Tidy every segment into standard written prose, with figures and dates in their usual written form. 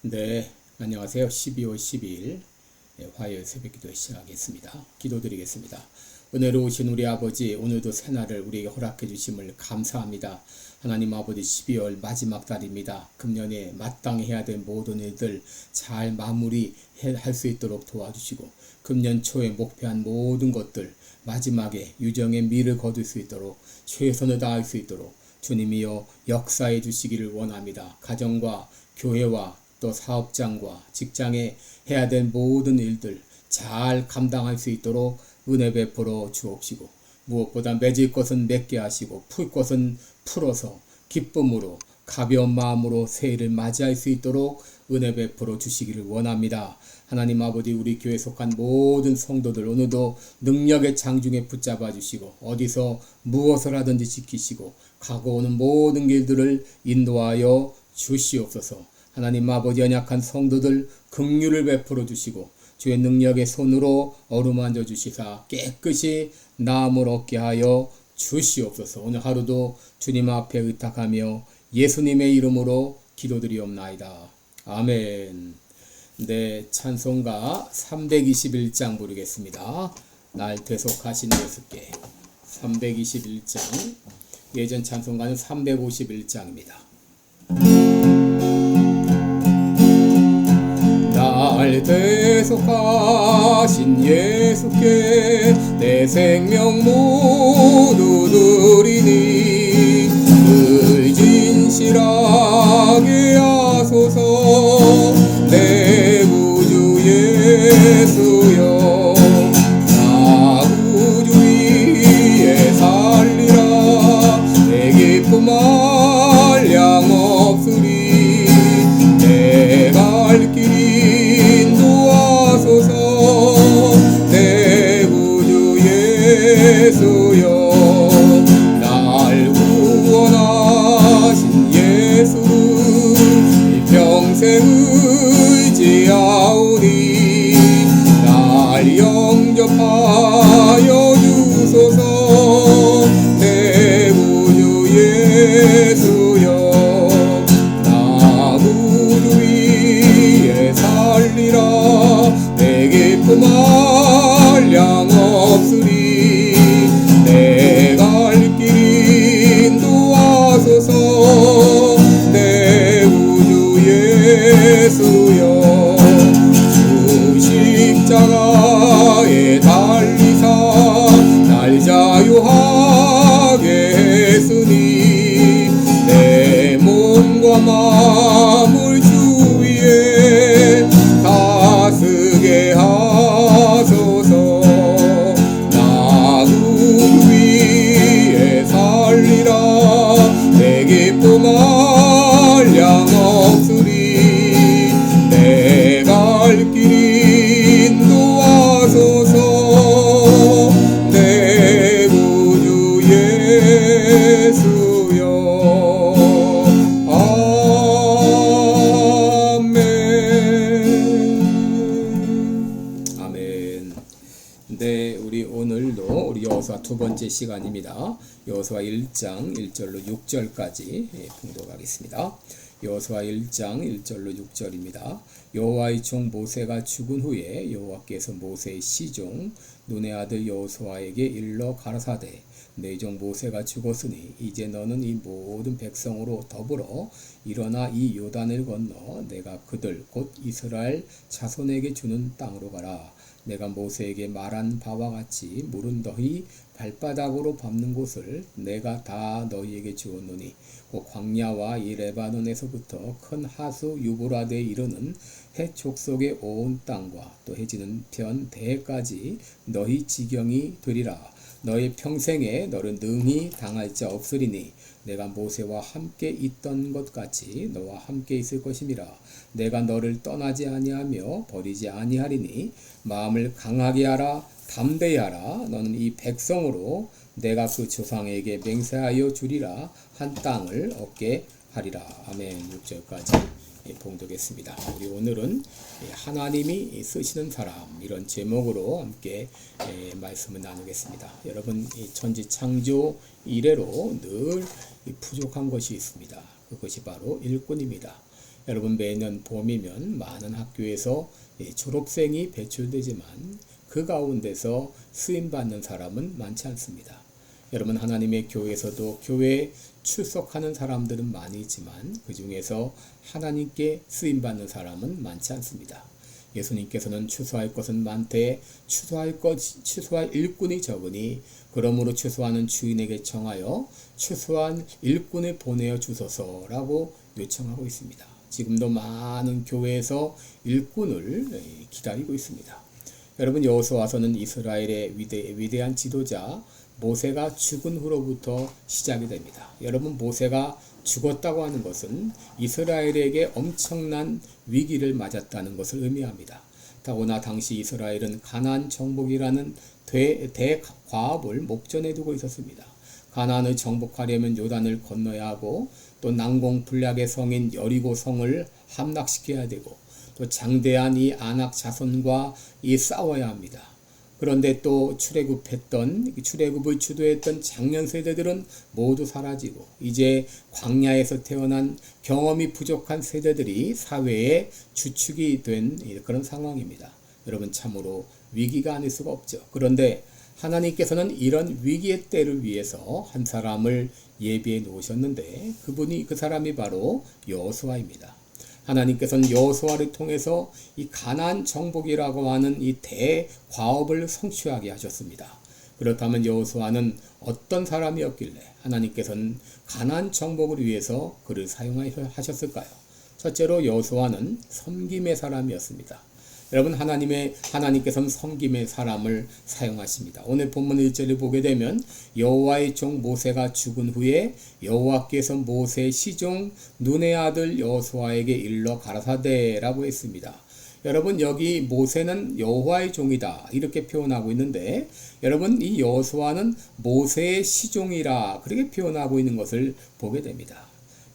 네, 안녕하세요. 12월 12일 화요일 새벽기도 시작하겠습니다. 기도드리겠습니다. 은혜로우신 우리 아버지, 오늘도 새날을 우리에게 허락해 주심을 감사합니다. 하나님 아버지, 12월 마지막 달입니다. 금년에 마땅히 해야 될 모든 일들 잘 마무리할 수 있도록 도와주시고, 금년 초에 목표한 모든 것들 마지막에 유정의 미를 거둘 수 있도록 최선을 다할 수 있도록 주님이여 역사해 주시기를 원합니다. 가정과 교회와 또 사업장과 직장에 해야 될 모든 일들 잘 감당할 수 있도록 은혜 베풀어 주옵시고, 무엇보다 맺을 것은 맺게 하시고 풀 것은 풀어서 기쁨으로 가벼운 마음으로 새해를 맞이할 수 있도록 은혜 베풀어 주시기를 원합니다. 하나님 아버지, 우리 교회에 속한 모든 성도들 오늘도 능력의 장중에 붙잡아 주시고 어디서 무엇을 하든지 지키시고 가고 오는 모든 길들을 인도하여 주시옵소서. 하나님 아버지, 연약한 성도들 긍휼을 베풀어 주시고 주의 능력의 손으로 어루만져 주시사 깨끗이 나음을 얻게 하여 주시옵소서. 오늘 하루도 주님 앞에 의탁하며 예수님의 이름으로 기도드리옵나이다. 아멘. 네, 찬송가 321장 부르겠습니다. 날 대속하신 예수께. 321장. 예전 찬송가는 351장입니다. 날 대속하신 예수께 내 생명 모두 드리니 늘 진실하게 하소서. 내 구주 예수여, 나 구주 위에 살리라. 내 기쁨 한량 없으리. 내 갈 길 인도하소서. 내 구주 예수여, 날 구원하신 예수 평생 의지하오니 날 영접하여 주소서. 내 구주 예수여, 나 구주 위에 살리라. 내 기쁨 한량 없으리. 내 갈 길 인도하소서. 내 구주 예수여, 주 십자가에 달리사 날 자유하게 했으니 내 몸과 마음을 주 위에 다스게 하소서. 나 구주 위에 살리라. 내 기쁨 한량 없으리. 내 갈 길 인도하소서. 내 구주 예수여. 아멘. 네, 우리 오늘도 우리 여호수아 두 번째 시간입니다. 여호수아 1장 1절로 6절까지 봉독하겠습니다. 여호수아 1장 1절로 6절입니다. 여호와의 종 모세가 죽은 후에 여호와께서 모세의 시종 눈의 아들 여호수아에게 일러 가라사대, 내 종 모세가 죽었으니 이제 너는 이 모든 백성으로 더불어 일어나 이 요단을 건너 내가 그들 곧 이스라엘 자손에게 주는 땅으로 가라. 내가 모세에게 말한 바와 같이 물은 너희 발바닥으로 밟는 곳을 내가 다 너희에게 주었노니 곧 광야와 이 레바논에서부터 큰 하수 유브라데에 이르는 해 족속의 온 땅과 또 해지는 편 대까지 너희 지경이 되리라. 너희 평생에 너를 능히 당할 자 없으리니 내가 모세와 함께 있던 것 같이 너와 함께 있을 것임이라. 내가 너를 떠나지 아니하며 버리지 아니하리니 마음을 강하게 하라. 담대히 하라. 너는 이 백성으로 내가 그 조상에게 맹세하여 주리라 한 땅을 얻게 하리라. 아멘. 6절까지 봉독했습니다. 우리 오늘은 하나님이 쓰시는 사람, 이런 제목으로 함께 말씀을 나누겠습니다. 여러분, 천지 창조 이래로 늘 부족한 것이 있습니다. 그것이 바로 일꾼입니다. 여러분 매년 봄이면 많은 학교에서 졸업생이 배출되지만 그 가운데서 쓰임받는 사람은 많지 않습니다. 여러분 하나님의 교회에서도 교회에 출석하는 사람들은 많이 있지만 그 중에서 하나님께 쓰임받는 사람은 많지 않습니다. 예수님께서는 추수할 것은 많되 추수할 일꾼이 적으니 그러므로 추수하는 주인에게 청하여 추수한 일꾼을 보내어 주소서라고 요청하고 있습니다. 지금도 많은 교회에서 일꾼을 기다리고 있습니다. 여러분 여호수아서는 이스라엘의 위대한 지도자 모세가 죽은 후로부터 시작이 됩니다. 여러분 모세가 죽었다고 하는 것은 이스라엘에게 엄청난 위기를 맞았다는 것을 의미합니다. 더구나 당시 이스라엘은 가나안 정복이라는 대과업을 목전에 두고 있었습니다. 가나안을 정복하려면 요단을 건너야 하고 또 난공불락의 성인 여리고 성을 함락시켜야 되고 또 장대한 이 아낙 자손과 싸워야 합니다. 그런데 또 출애굽을 주도했던 장년 세대들은 모두 사라지고 이제 광야에서 태어난 경험이 부족한 세대들이 사회의 주축이 된 그런 상황입니다. 여러분 참으로 위기가 아닐 수가 없죠. 그런데 하나님께서는 이런 위기의 때를 위해서 한 사람을 예비해 놓으셨는데 그 사람이 바로 여호수아입니다. 하나님께서는 여호수아를 통해서 이 가나안 정복이라고 하는 이 대과업을 성취하게 하셨습니다. 그렇다면 여호수아는 어떤 사람이었길래 하나님께서는 가나안 정복을 위해서 그를 사용하셨을까요? 첫째로 여호수아는 섬김의 사람이었습니다. 여러분 하나님께서는 섬김의 사람을 사용하십니다. 오늘 본문 1절을 보게 되면 여호와의 종 모세가 죽은 후에 여호와께서 모세의 시종 눈의 아들 여호수아에게 일러 가라사대라고 했습니다. 여러분 여기 모세는 여호와의 종이다 이렇게 표현하고 있는데 여러분 이 여호수아는 모세의 시종이라 그렇게 표현하고 있는 것을 보게 됩니다.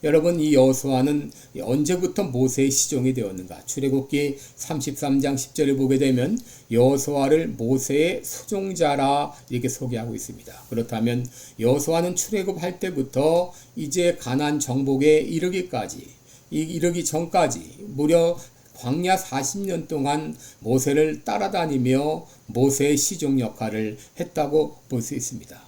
여러분 이 여호수아는 언제부터 모세의 시종이 되었는가? 출애굽기 33장 10절을 보게 되면 여호수아를 모세의 수종자라 이렇게 소개하고 있습니다. 그렇다면 여호수아는 출애굽할 때부터 이제 가나안 정복에 이르기 전까지 무려 광야 40년 동안 모세를 따라다니며 모세의 시종 역할을 했다고 볼 수 있습니다.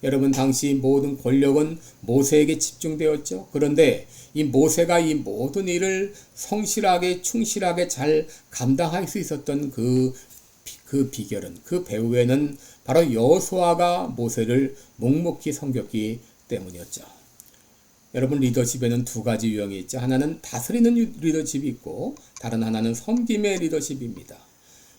여러분 당시 모든 권력은 모세에게 집중되었죠. 그런데 이 모세가 이 모든 일을 성실하게 충실하게 잘 감당할 수 있었던 그 비결은 그 배후에는 바로 여호수아가 모세를 묵묵히 섬겼기 때문이었죠. 여러분 리더십에는 두 가지 유형이 있죠. 하나는 다스리는 리더십이 있고 다른 하나는 섬김의 리더십입니다.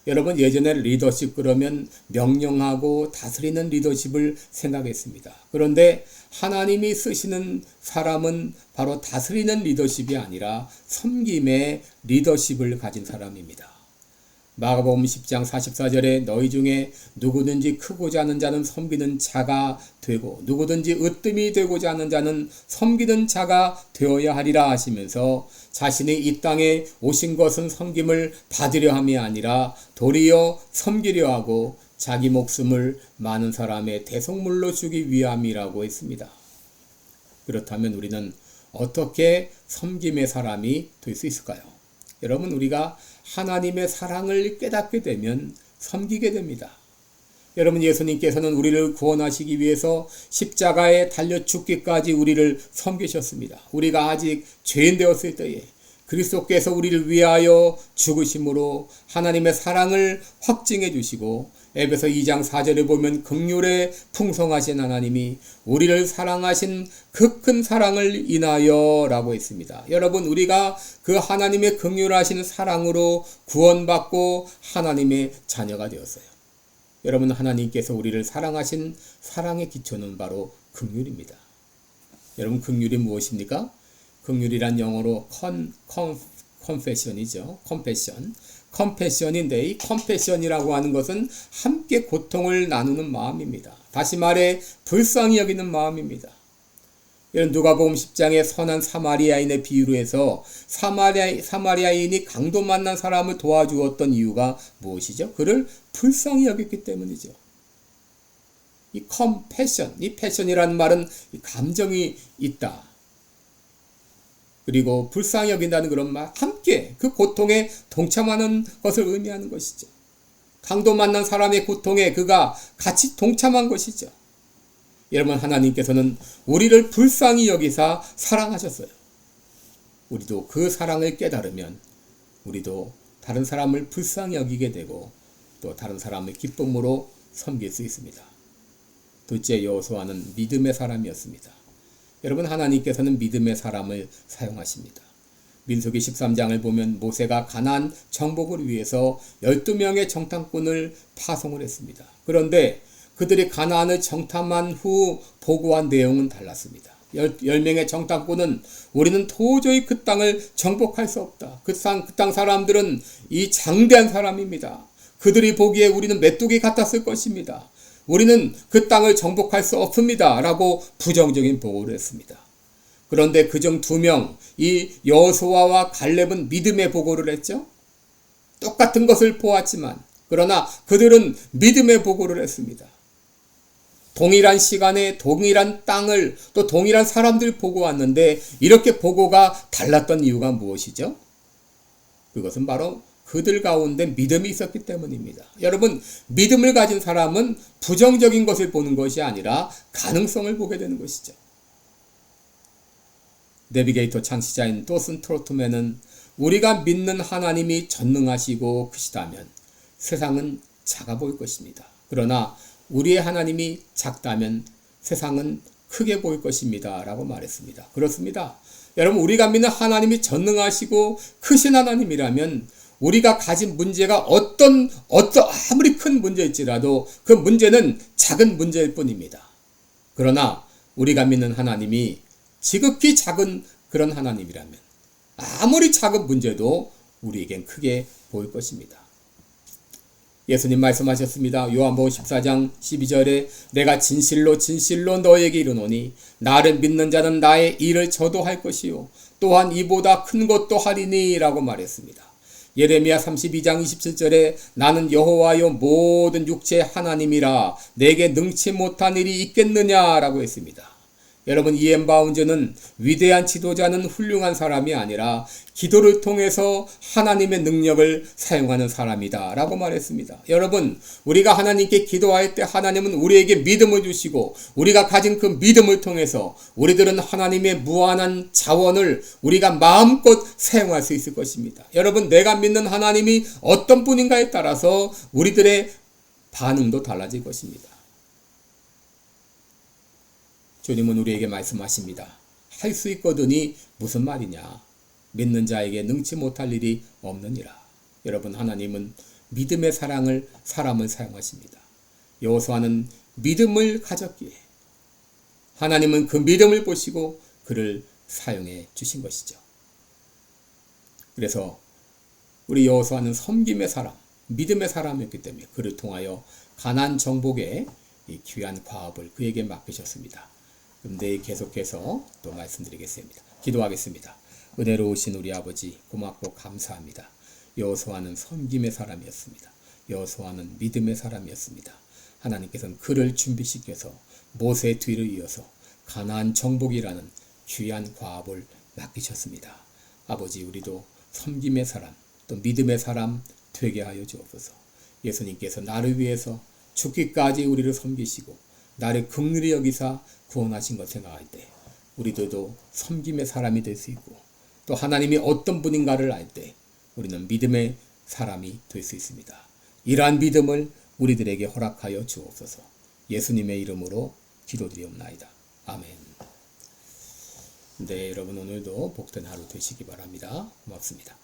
여러분 예전에 리더십 그러면 명령하고 다스리는 리더십을 생각했습니다. 그런데 하나님이 쓰시는 사람은 바로 다스리는 리더십이 아니라 섬김의 리더십을 가진 사람입니다. 마가복음 10장 44절에 너희 중에 누구든지 크고자 하는 자는 섬기는 자가 되고 누구든지 으뜸이 되고자 하는 자는 섬기는 자가 되어야 하리라 하시면서 자신이 이 땅에 오신 것은 섬김을 받으려 함이 아니라 도리어 섬기려 하고 자기 목숨을 많은 사람의 대속물로 주기 위함이라고 했습니다. 그렇다면 우리는 어떻게 섬김의 사람이 될 수 있을까요? 여러분 우리가 하나님의 사랑을 깨닫게 되면 섬기게 됩니다. 여러분 예수님께서는 우리를 구원하시기 위해서 십자가에 달려 죽기까지 우리를 섬기셨습니다. 우리가 아직 죄인 되었을 때에 그리스도께서 우리를 위하여 죽으심으로 하나님의 사랑을 확증해 주시고 에베소 2장 4절에 보면 긍휼에 풍성하신 하나님이 우리를 사랑하신 그 큰 사랑을 인하여 라고 했습니다. 여러분 우리가 그 하나님의 긍휼하신 사랑으로 구원받고 하나님의 자녀가 되었어요. 여러분 하나님께서 우리를 사랑하신 사랑의 기초는 바로 긍휼입니다. 여러분 긍휼이 무엇입니까? 긍휼이란 영어로 confession이죠. 컴패션인데 이 컴패션이라고 하는 것은 함께 고통을 나누는 마음입니다. 다시 말해 불쌍히 여기는 마음입니다. 이런 누가복음 10장의 선한 사마리아인의 비유로 해서 사마리아인이 강도 만난 사람을 도와주었던 이유가 무엇이죠? 그를 불쌍히 여겼기 때문이죠. 이 컴패션, 이 패션이라는 말은 감정이 있다. 그리고 불쌍히 여긴다는 그런 말, 함께 그 고통에 동참하는 것을 의미하는 것이죠. 강도 만난 사람의 고통에 그가 같이 동참한 것이죠. 여러분, 하나님께서는 우리를 불쌍히 여기사 사랑하셨어요. 우리도 그 사랑을 깨달으면 우리도 다른 사람을 불쌍히 여기게 되고 또 다른 사람을 기쁨으로 섬길 수 있습니다. 둘째, 여호수아는 믿음의 사람이었습니다. 여러분, 하나님께서는 믿음의 사람을 사용하십니다. 민수기 13장을 보면 모세가 가나안 정복을 위해서 12명의 정탐꾼을 파송을 했습니다. 그런데 그들이 가나안을 정탐한 후 보고한 내용은 달랐습니다. 10명의 정탐꾼은 우리는 도저히 그 땅을 정복할 수 없다. 그 땅 사람들은 이 장대한 사람입니다. 그들이 보기에 우리는 메뚜기 같았을 것입니다. 우리는 그 땅을 정복할 수 없습니다. 라고 부정적인 보고를 했습니다. 그런데 그중 2명, 이 여호수아와 갈렙은 믿음의 보고를 했죠. 똑같은 것을 보았지만 그러나 그들은 믿음의 보고를 했습니다. 동일한 시간에 동일한 땅을 또 동일한 사람들 보고 왔는데 이렇게 보고가 달랐던 이유가 무엇이죠? 그것은 바로 그들 가운데 믿음이 있었기 때문입니다. 여러분, 믿음을 가진 사람은 부정적인 것을 보는 것이 아니라 가능성을 보게 되는 것이죠. 내비게이터 창시자인 도슨 트로트맨은 우리가 믿는 하나님이 전능하시고 크시다면 세상은 작아 보일 것입니다. 그러나 우리의 하나님이 작다면 세상은 크게 보일 것입니다. 라고 말했습니다. 그렇습니다. 여러분, 우리가 믿는 하나님이 전능하시고 크신 하나님이라면 우리가 가진 문제가 아무리 큰 문제일지라도 그 문제는 작은 문제일 뿐입니다. 그러나 우리가 믿는 하나님이 지극히 작은 그런 하나님이라면 아무리 작은 문제도 우리에겐 크게 보일 것입니다. 예수님 말씀하셨습니다. 요한복음 14장 12절에 내가 진실로 진실로 너에게 이르노니 나를 믿는 자는 나의 일을 저도 할 것이요 또한 이보다 큰 것도 하리니 라고 말했습니다. 예레미야 32장 27절에 나는 여호와여 모든 육체의 하나님이라 내게 능치 못한 일이 있겠느냐라고 했습니다. 여러분, 이엠 바운즈는 위대한 지도자는 훌륭한 사람이 아니라 기도를 통해서 하나님의 능력을 사용하는 사람이다 라고 말했습니다. 여러분, 우리가 하나님께 기도할 때 하나님은 우리에게 믿음을 주시고 우리가 가진 그 믿음을 통해서 우리들은 하나님의 무한한 자원을 우리가 마음껏 사용할 수 있을 것입니다. 여러분, 내가 믿는 하나님이 어떤 분인가에 따라서 우리들의 반응도 달라질 것입니다. 주님은 우리에게 말씀하십니다. 할 수 있거든이 무슨 말이냐? 믿는 자에게 능치 못할 일이 없느니라. 여러분, 하나님은 믿음의 사람을 사용하십니다. 여호수아는 믿음을 가졌기에 하나님은 그 믿음을 보시고 그를 사용해 주신 것이죠. 그래서 우리 여호수아는 섬김의 사람, 믿음의 사람이었기 때문에 그를 통하여 가나안 정복의 이 귀한 과업을 그에게 맡기셨습니다. 그럼 내일 계속해서 또 말씀드리겠습니다. 기도하겠습니다. 은혜로우신 우리 아버지, 고맙고 감사합니다. 여호수아는 섬김의 사람이었습니다. 여호수아는 믿음의 사람이었습니다. 하나님께서는 그를 준비시켜서 모세의 뒤를 이어서 가나안 정복이라는 귀한 과업을 맡기셨습니다. 아버지, 우리도 섬김의 사람, 또 믿음의 사람 되게 하여 주옵소서. 예수님께서 나를 위해서 죽기까지 우리를 섬기시고 나를 긍휼히 여기사 구원하신 것 생각할 때 우리들도 섬김의 사람이 될 수 있고 또 하나님이 어떤 분인가를 알 때 우리는 믿음의 사람이 될 수 있습니다. 이러한 믿음을 우리들에게 허락하여 주옵소서. 예수님의 이름으로 기도드리옵나이다. 아멘. 네, 여러분, 오늘도 복된 하루 되시기 바랍니다. 고맙습니다.